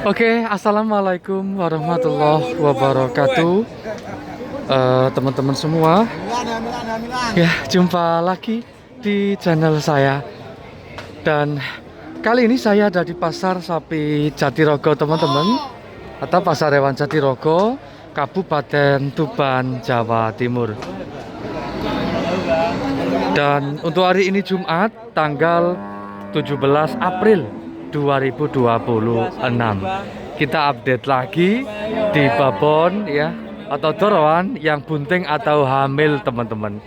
Oke, assalamualaikum warahmatullahi wabarakatuh, teman-teman semua. Ya, jumpa lagi di channel saya. Dan kali ini saya ada di Pasar Sapi Jatirogo, teman-teman, atau Pasar Hewan Jatirogo, Kabupaten Tuban, Jawa Timur. Dan untuk hari ini Jumat, tanggal 17 April 2026, kita update lagi di babon ya, atau doroan yang bunting atau hamil, teman-teman.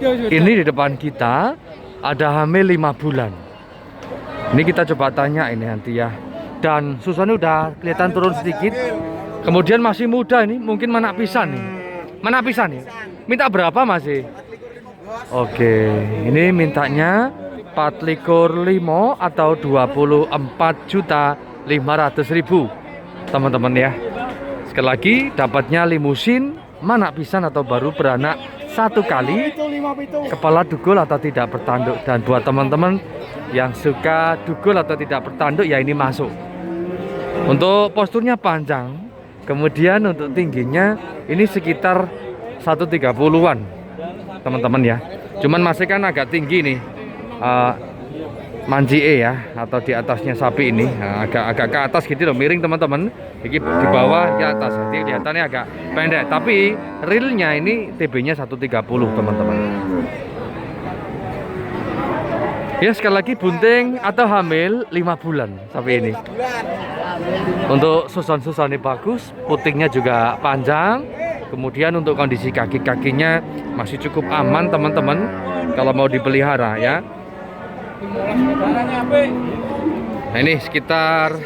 Ini di depan kita ada hamil 5 bulan. Ini kita coba tanya ini nanti ya. Dan susunya udah kelihatan turun sedikit. Kemudian masih muda ini, mungkin manak pisan nih. Manak pisan ya. Minta berapa masih? Oke, ini mintanya 4,5 atau 24.500.000, teman-teman ya. Sekali lagi, dapatnya limusin, manak pisan atau baru beranak 1 kali, kepala dugul atau tidak bertanduk. Dan buat teman-teman yang suka dugul atau tidak bertanduk, ya ini masuk. Untuk posturnya panjang, kemudian untuk tingginya ini sekitar 130-an, teman-teman ya. Cuman masih kan agak tinggi nih, manjie ya, atau di atasnya sapi ini agak ke atas gitu loh, miring teman-teman. Ini di bawah ke atas, jadi kelihatannya agak pendek. Tapi realnya ini TB-nya 130, teman-teman. Ya, sekali lagi bunting atau hamil 5 bulan sapi ini. Untuk susun-susunnya bagus, putingnya juga panjang. Kemudian untuk kondisi kaki-kakinya masih cukup aman, teman-teman, kalau mau dipelihara ya. Nah, ini sekitar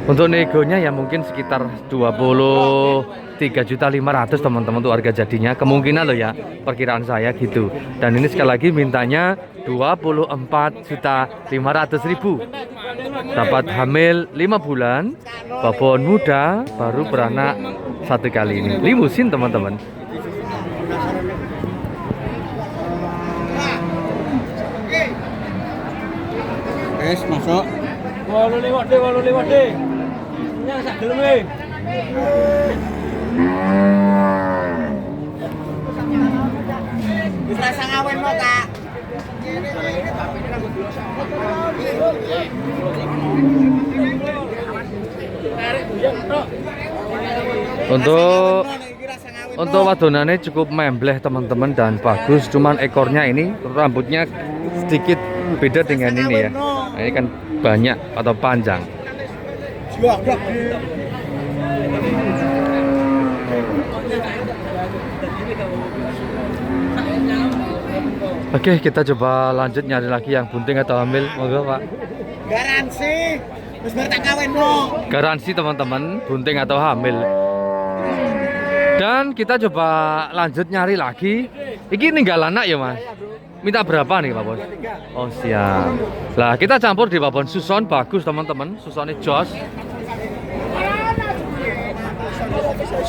untuk negonya ya mungkin sekitar 23.500.000, teman-teman, untuk harga jadinya. Kemungkinan loh ya, perkiraan saya gitu. Dan ini sekali lagi mintanya 24.500.000. Dapat hamil 5 bulan, babon muda, baru beranak 1 kali ini. Limusin, teman-teman. Guys, masuk. Walu lewat deh. Yang sak gelem. Wis rasa ngawen mo, Kak. Untuk wadonannya cukup membleh, teman-teman, dan bagus. Cuman ekornya ini rambutnya sedikit beda dengan ini ya. Nah, ini kan banyak atau panjang. Oke, kita coba lanjut nyari lagi yang bunting atau hamil. Monggo, Pak. Garansi. Wis bar tak kawinno. Garansi, teman-teman, bunting atau hamil. Dan kita coba lanjut nyari lagi. Ini ninggal anak ya, Mas? Minta berapa nih, Pak Bos? Oh, siap. Lah, kita campur di babon suson bagus, teman-teman. Susonnya jos.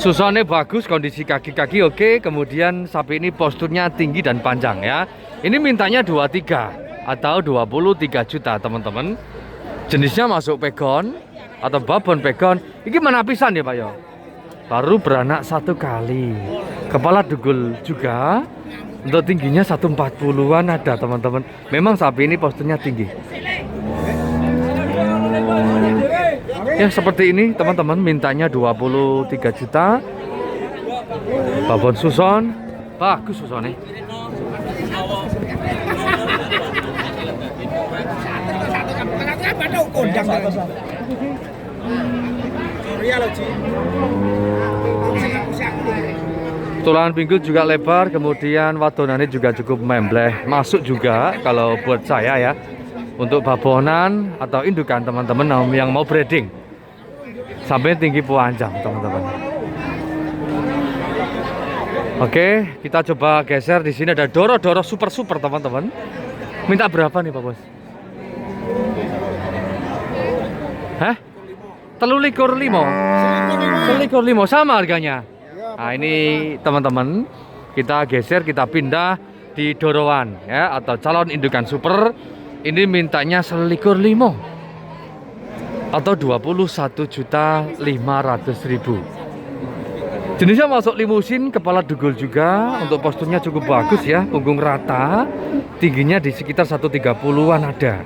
Susonnya bagus, kondisi kaki-kaki oke. Kemudian sapi ini posturnya tinggi dan panjang ya. Ini mintanya 23 atau 23 juta, teman-teman. Jenisnya masuk pegon atau babon pegon. Ini mana pisan ya, Pak ya? Baru beranak 1 kali. Kepala dugul juga. Untuk tingginya 140-an ada, teman-teman. Memang sapi ini posturnya tinggi. Ya, seperti ini, teman-teman. Mintanya 23 juta. Babon suson. Bagus susonnya. Tulangan pinggul juga lebar, kemudian wadonannya juga cukup membleh, masuk juga kalau buat saya ya. untuk babonan atau indukan teman-teman yang mau breeding sampai tinggi puanjang teman-teman. Oke, kita coba geser. Di sini ada doro-doro super teman-teman. Minta berapa nih Pak Bos? Hah? 3.500 sama harganya. Nah ini teman-teman, kita geser, kita pindah di doroan ya, atau calon indukan super. Ini mintanya 1.500.000 atau 21.500.000. Jenisnya masuk limusin, kepala dugul juga. Untuk posturnya cukup bagus ya, punggung rata, tingginya di sekitar 130-an ada.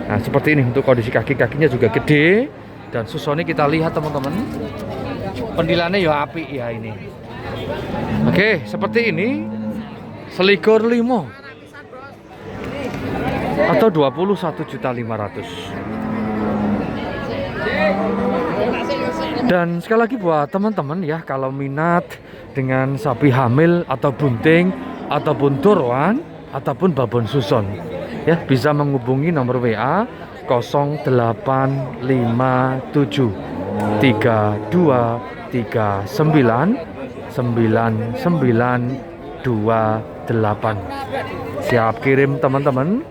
Nah seperti ini. Untuk kondisi kaki-kakinya juga gede. Dan susone kita lihat teman-teman, pendilannya ya api ya ini. Oke, seperti ini 1.500.000 atau 21.500.000. Dan sekali lagi buat teman-teman ya, kalau minat dengan sapi hamil atau bunting ataupun doroan ataupun babon suson ya, bisa menghubungi nomor WA 0857 3239 9928. Siap kirim teman-teman.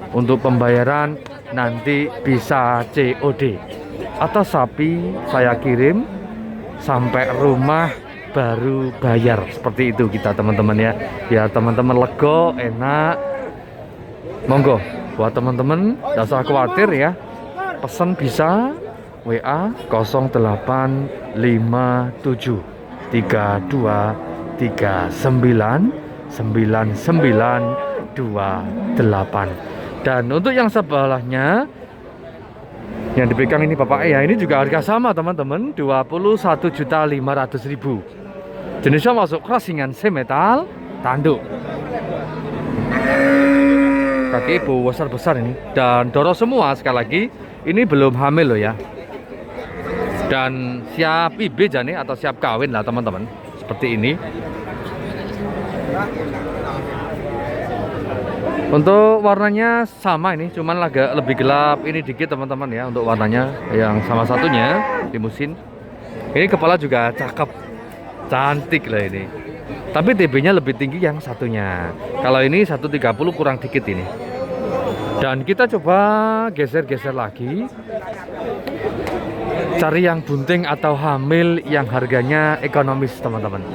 Untuk pembayaran nanti bisa COD atau sapi saya kirim sampai rumah baru bayar. Seperti itu kita teman-teman ya. Biar teman-teman lego, enak. Monggo buat teman-teman, tidak usah khawatir ya. Pesan bisa WA 0857 3239 9928. Dan untuk yang sebelahnya yang diberikan ini Bapak ya, ini juga harga sama teman-teman, 21.500.000. Jenisnya masuk crossingan semetal tanduk. Kaki ibu besar-besar ini dan doro semua. Sekali lagi ini belum hamil loh ya, dan siap IB jane atau siap kawin lah teman-teman. Seperti ini. Untuk warnanya sama ini, cuman agak lebih gelap ini dikit teman-teman ya. Untuk warnanya yang sama satunya limusin. Ini kepala juga cakep, cantik lah ini. Tapi TB-nya lebih tinggi yang satunya. Kalau ini 130 kurang dikit ini. Dan kita coba geser-geser lagi. Cari yang bunting atau hamil yang harganya ekonomis teman-teman.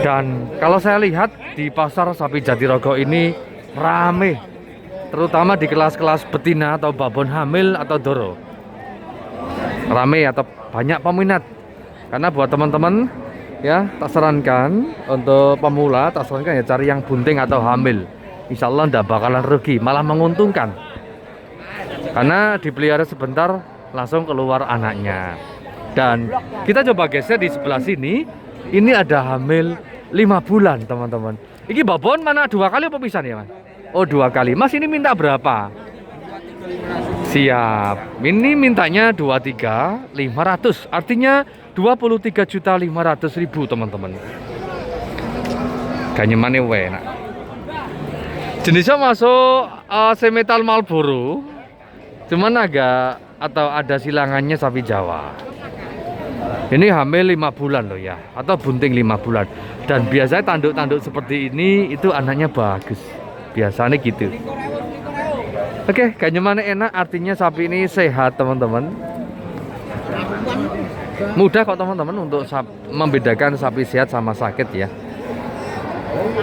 Dan kalau saya lihat di pasar sapi Jatirogo ini rame. Terutama di kelas-kelas betina atau babon hamil atau doro. Rame atau banyak peminat. Karena buat teman-teman ya, tak sarankan untuk pemula, tak sarankan ya cari yang bunting atau hamil. Insya Allah tidak bakalan rugi, malah menguntungkan. Karena dipelihara sebentar langsung keluar anaknya. Dan kita coba geser di sebelah sini. Ini ada hamil 5 bulan teman-teman. Ini babon mana 2 kali apa pisan ya Mas? Oh 2 kali. Mas ini minta berapa? Siap. Ini mintanya 23.500. Artinya 23.500.000 teman-teman. Ganyemane enak. Jenisnya masuk semetal Marlboro. Cuman agak atau ada silangannya sapi Jawa. Ini hamil 5 bulan loh ya, atau bunting 5 bulan. Dan biasanya tanduk-tanduk seperti ini itu anaknya bagus. Biasanya gitu. Oke, ganyemane enak, artinya sapi ini sehat teman-teman. Mudah kok teman-teman untuk membedakan sapi sehat sama sakit ya.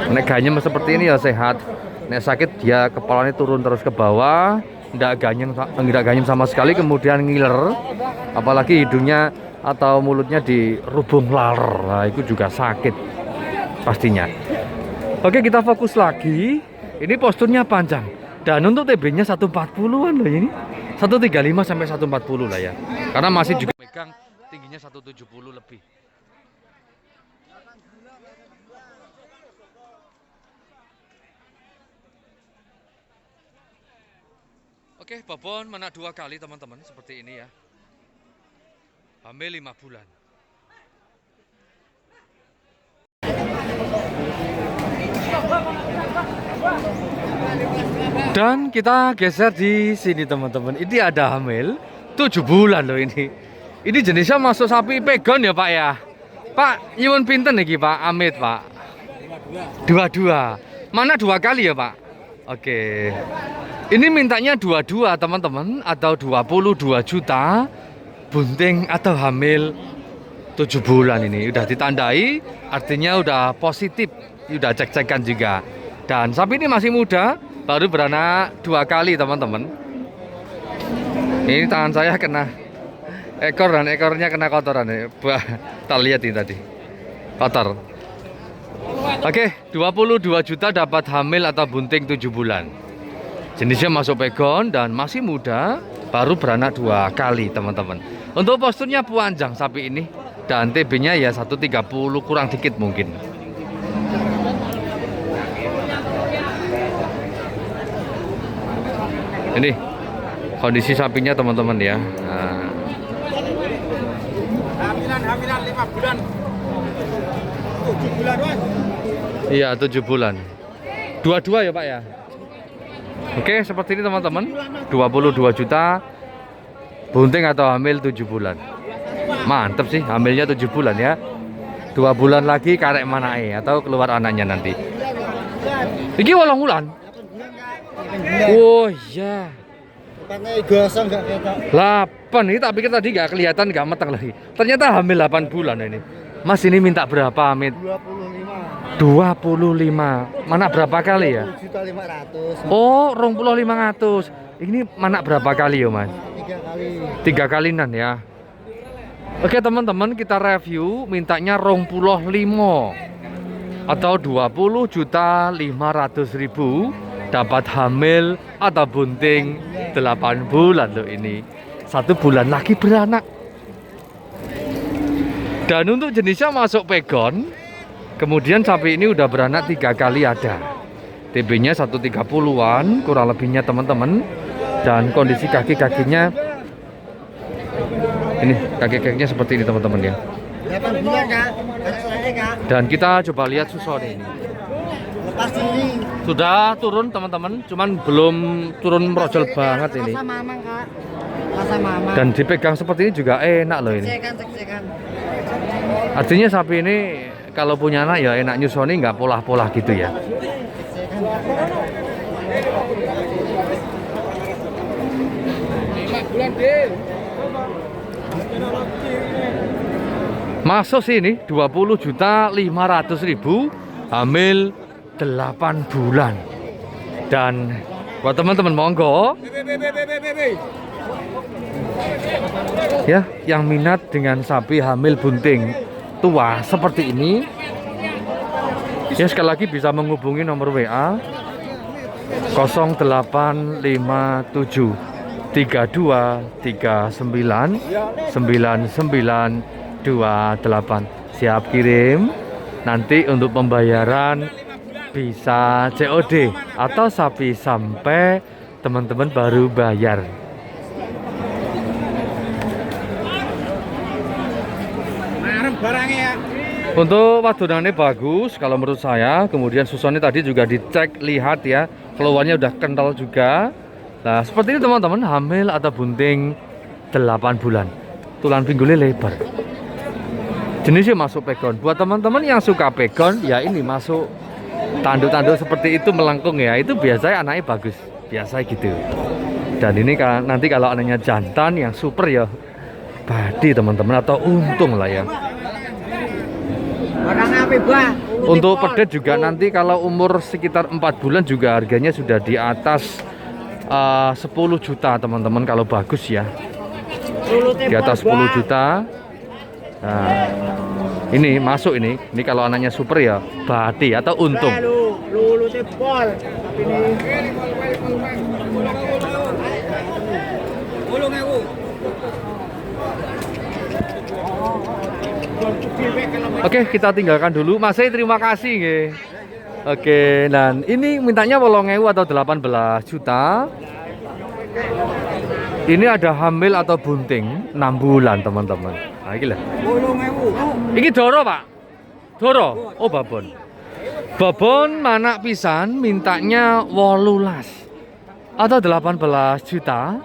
Nek ganyem seperti ini ya sehat. Nek sakit dia kepalanya turun terus ke bawah, tidak ganyem sama sekali, kemudian ngiler, apalagi hidungnya atau mulutnya dirubung laler. Nah, itu juga sakit pastinya. Oke, kita fokus lagi. Ini posturnya panjang. Dan untuk TB-nya 140-an loh ini. 135 sampai 140 lah ya. Karena masih juga megang tingginya 170 lebih. Oke, babon mana 2 kali teman-teman, seperti ini ya. Hamil 5 bulan. Dan kita geser di sini teman-teman. Ini ada hamil 7 bulan loh ini. Ini jenisnya masuk sapi pegon ya Pak ya. Pak, nyuwun pinten iki Pak Amit Pak? Dua-dua. Mana 2 kali ya Pak? Oke. Ini mintanya 22 teman-teman atau 22 juta bunting atau hamil 7 bulan ini. Udah ditandai, artinya udah positif, udah cek-cekan juga. Dan sapi ini masih muda, baru beranak 2 kali teman-teman. Ini tangan saya kena ekor dan ekornya kena kotoran ya. Kita lihat ini tadi kotor. Oke, 22 juta dapat hamil atau bunting 7 bulan. Jenisnya masuk pegon dan masih muda, baru beranak 2 kali teman-teman. Untuk posturnya panjang sapi ini dan TB-nya ya 130 kurang dikit mungkin. Ini kondisi sapinya teman-teman ya. Nah. Hamilan 5 bulan. 7 bulan, Mas. Iya, 7 bulan. 22 ya, Pak ya. Oke, seperti ini teman-teman. 22 juta bunting atau hamil 7 bulan. Mantep sih, hamilnya 7 bulan ya. 2 bulan lagi karek manae atau keluar anaknya nanti. Iki 8 bulan. Oh iya. Pakai gosong enggak ketok. 8, ini tak pikir tadi nggak kelihatan, nggak matang lagi. Ternyata hamil 8 bulan ini. Mas ini minta berapa, Amit? 25. 25. Mana berapa kali ya? 7.500. Oh, 500. Ini mana berapa kali ya, Mas? 3 kali. 3 kalinan ya. Oke, teman-teman, kita review mintanya 25 atau 20.500.000 dapat hamil atau bunting 8 bulan loh ini. 1 bulan lagi beranak. Dan untuk jenisnya masuk pegon. Kemudian sapi ini udah beranak 3 kali ada. TB-nya 130-an kurang lebihnya teman-teman. Dan kondisi kaki-kakinya ini, kaki-kakinya seperti ini teman-teman ya. 8 bulan, Kak. Kak. Dan kita coba lihat susone ini. Lepas ini. Sudah turun teman-teman, cuman belum turun merojol banget ini. Rasa mamang, Kak. Rasa mamang. Dan dipegang seperti ini juga enak loh ini. Cek-cekan. Artinya sapi ini kalau punya anak ya enak nyusoni, nggak polah-polah gitu ya. Masuk sini 20.500.000 hamil 8 bulan. Dan buat teman-teman monggo ya, yang minat dengan sapi hamil bunting tua seperti ini ya, sekali lagi bisa menghubungi nomor WA 0857 32 39 9928. Siap kirim. Nanti untuk pembayaran bisa COD atau sapi sampai teman-teman baru bayar. Barangnya ya. Untuk wadonannya bagus kalau menurut saya. Kemudian susonnya tadi juga dicek, lihat ya, keluarnya udah kental juga. Nah seperti ini teman-teman, hamil atau bunting 8 bulan. Tulang pinggulnya lebar. Jenisnya masuk pegon. Buat teman-teman yang suka pegon, ya ini masuk tanduk-tanduk seperti itu melengkung ya. Itu biasanya anaknya bagus, biasa gitu. Dan ini nanti kalau anaknya jantan yang super ya padi teman-teman, atau untung lah ya. Untuk pedet juga nanti kalau umur sekitar 4 bulan juga harganya sudah di atas 10 juta teman-teman kalau bagus ya. Di atas 10 juta. Nah, ini masuk ini kalau anaknya super ya badi atau untung. Oke, kita tinggalkan dulu. Mas, terima kasih nggih. Oke, dan ini mintanya 8.000 atau 18 juta. Ini ada hamil atau bunting 6 bulan, teman-teman. Nah, iki lah. 8.000. Iki doro, Pak. Doro. Oh, babon. Babon manak pisan mintanya 18 atau 18 juta,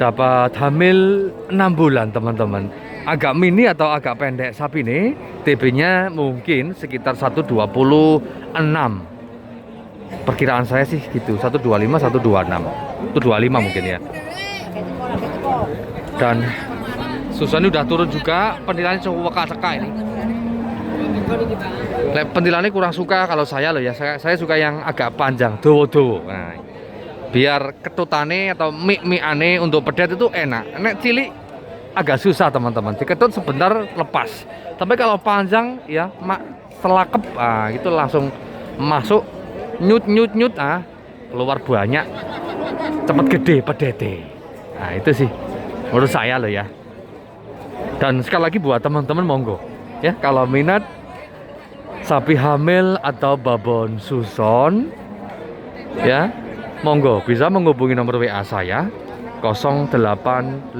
dapat hamil 6 bulan teman-teman. Agak mini atau agak pendek sapi ini, TB-nya mungkin sekitar 126. Perkiraan saya sih gitu, 125, 126, 125 mungkin ya. Dan Susan udah turun juga, pentilannya cukup weka-weka ini. Pentilannya kurang suka kalau saya loh ya, saya suka yang agak panjang, dowo-dowo. Nah, biar ketutane atau mie-miane untuk pedet itu enak. Nek cilik agak susah teman-teman, diketut sebentar lepas. Tapi kalau panjang ya, selakep, itu langsung masuk, nyut, keluar banyak, cepet gede pedete. Nah itu sih menurut saya loh ya. Dan sekali lagi buat teman-teman monggo ya, kalau minat sapi hamil atau babon suson ya, monggo bisa menghubungi nomor WA saya 0857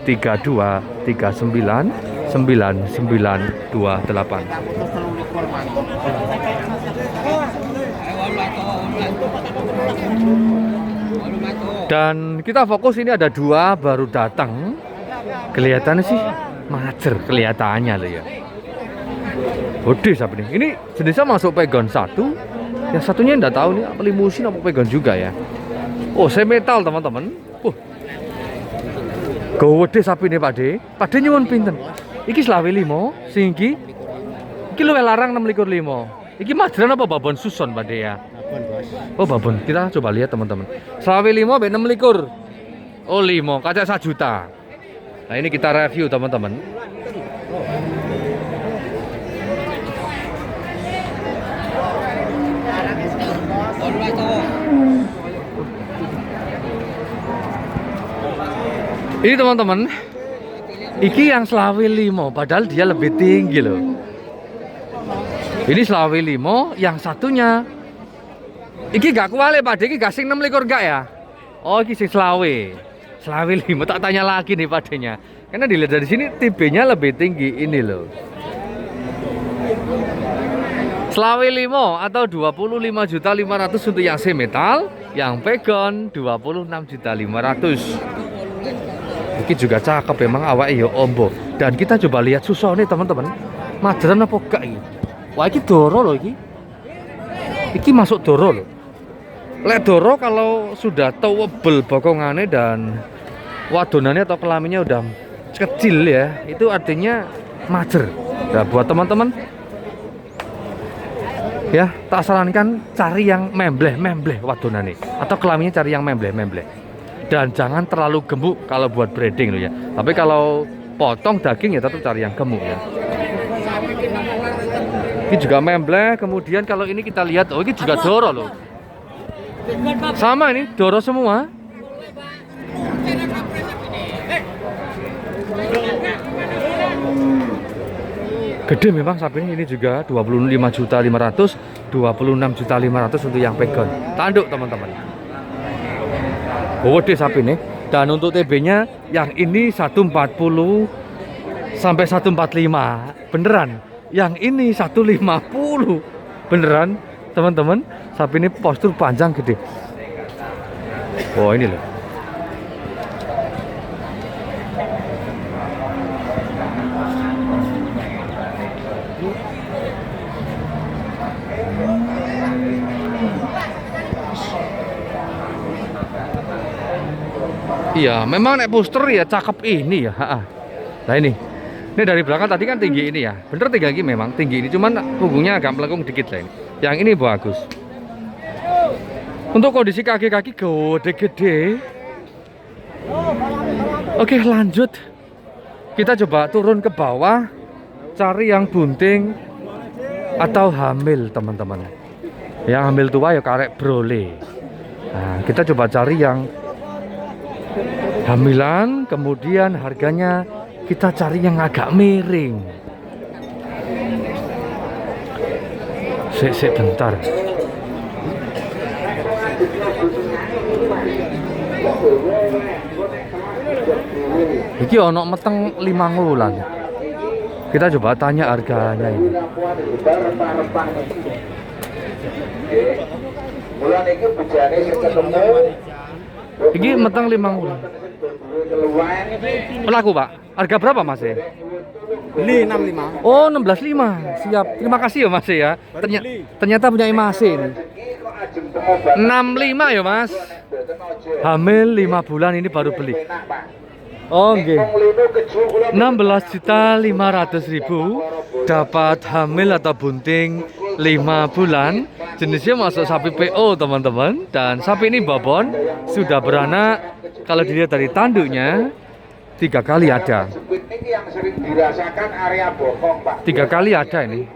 32 39 9928. Dan kita fokus ini ada 2 baru datang. Kelihatannya sih macer kelihatannya loh ya. Gede sapi ini. Ini jenisnya masuk pegon 1. Yang satunya enggak tahu nih apa limusin apa pegon juga ya. Oh, semetal teman-teman. Gede sapi ini Pak De. Pak De nyuwun pinten? Iki 25, sing iki luwih larang 26,5. Iki majeran apa babon suson Pak De ya? Babon, Bos. Oh, babon. Kita coba lihat teman-teman. 25 mbek 26. Oh, 5, kaca 1 juta. Nah, ini kita review teman-teman. Ini teman-teman, iki yang selawe 5, padahal dia lebih tinggi loh. Ini selawe 5, yang satunya iki gak kuali Pak De, iki gak sing 26 gak ya? Oh, iki sing selawe 5. Tak tanya lagi nih Pak De-nya, karena dilihat dari sini TB-nya lebih tinggi ini loh. Selawe 5 atau 25.500.000 untuk yang semetal, yang pegon 26.500.000. Ini juga cakep memang awake ya ombo. Dan kita coba lihat susone teman-teman. Majeran apa gak ini? Wah, iki doro loh iki. Iki masuk doro loh. Lek doro kalau sudah towable bokongane dan wadonannya atau kelaminnya udah kecil ya, itu artinya majer. Nah, buat teman-teman ya, tak sarankan cari yang membleh wadonane atau kelaminnya cari yang membleh. Dan jangan terlalu gemuk kalau buat breeding loh ya. Tapi kalau potong daging ya tetap cari yang gemuk ya. Ini juga membleh. Kemudian kalau ini kita lihat, oh ini juga doro loh. Sama ini, doro semua. Gede memang sapi ini juga 25.500.000, 26.500.000 untuk yang pegon. Tanduk teman-teman. Gede sapi nih. Dan untuk TB-nya yang ini 140 sampai 145 beneran. Yang ini 150 beneran teman-teman. Sapi ini postur panjang gede. Oh ini loh. Iya, memang naik poster ya cakep ini ya. Nah ini dari belakang tadi kan tinggi ini ya. Bener tinggi memang tinggi ini, cuman punggungnya agak melengkung dikit lah ini. Yang ini bagus. Untuk kondisi kaki-kaki gede-gede. Oke, lanjut. Kita coba turun ke bawah, cari yang bunting atau hamil teman-teman. Yang hamil tua ya karek brole. Nah, kita coba cari yang hamilan, kemudian harganya kita cari yang agak miring. Sik bentar. Iki ono meteng 5 wulan. Kita coba tanya harganya ini. Bulan ini bujane sing ketemu Ini meteng 50. Pelaku Pak, harga berapa Mas ya? Beli 65. Oh 16,5. Siap. Terima kasih ya Mas ya. Ternyata punya Mas ini. 65 ya Mas. Hamil 5 bulan ini baru beli. Oh nggih. 16.500.000 dapat hamil atau bunting 5 bulan. Jenisnya masuk sapi PO teman-teman. Dan sapi ini babon sudah beranak. Kalau dilihat dari tanduknya 3 kali ada. ini yang sering dirasakan area bokong, Pak. 3 kali ada ini.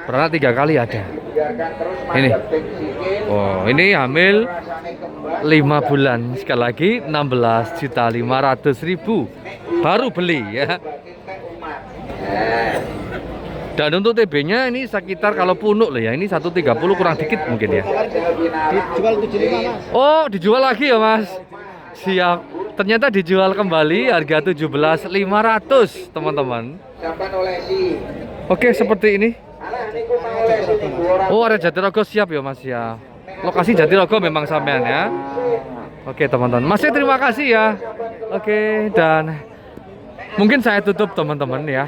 Beranak 3 kali ada. Biarkan terus Ini. manjat sikit, Oh, ini hamil rasane kembang. 5 bulan. Sekali lagi 16.500.000 baru beli ya. Dan untuk TB-nya ini sekitar kalau punuk loh ya, ini 130 kurang dikit mungkin ya. Dijual 75 Mas. Oh, dijual lagi ya Mas. Siap. Ternyata dijual kembali harga 17.500 teman-teman. Sampai olesi. Oke, seperti ini. Alah niku mau olesi niku ora. Oh, ada Jatirogo siap ya Mas ya. Lokasi Jatirogo memang sampean ya. Oke teman-teman, Mas terima kasih ya. Oke, dan mungkin saya tutup teman-teman ya.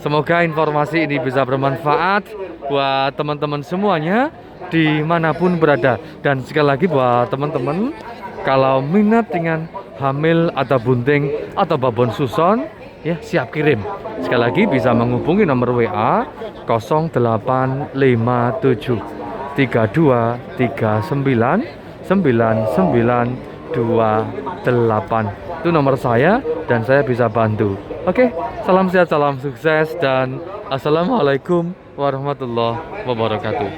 Semoga informasi ini bisa bermanfaat buat teman-teman semuanya dimanapun berada. Dan sekali lagi buat teman-teman, kalau minat dengan hamil atau bunting atau babon suson, ya siap kirim. Sekali lagi bisa menghubungi nomor WA 0857 3239 9928. Itu nomor saya dan saya bisa bantu. Oke, salam sehat, salam sukses dan assalamualaikum warahmatullahi wabarakatuh.